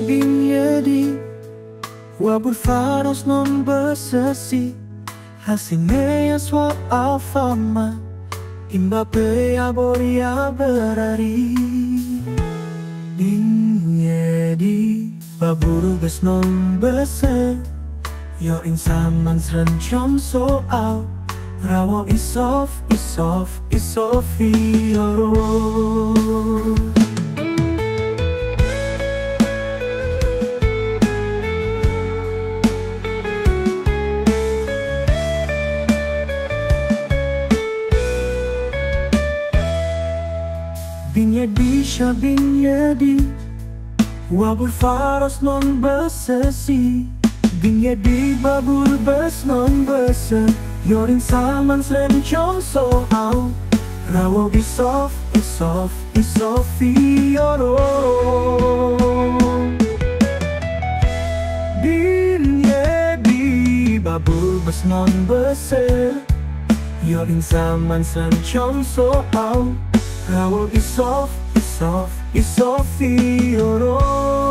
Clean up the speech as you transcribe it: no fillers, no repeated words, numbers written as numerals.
bin yedi Wabur faros non besesi Hasinea swa alfama Imbape aboria berari Bin yedi Baburu bes non bese Yo insaman srencom soal Rawo isofi yoro Binyedi sya binyedi Wabur faros non besesi Binyedi babur bes non bese Yorin saman sencong soal Rawo isofi yoro Binyedi babur bes non bese Yorin saman sencong soal Rawo isofi yoro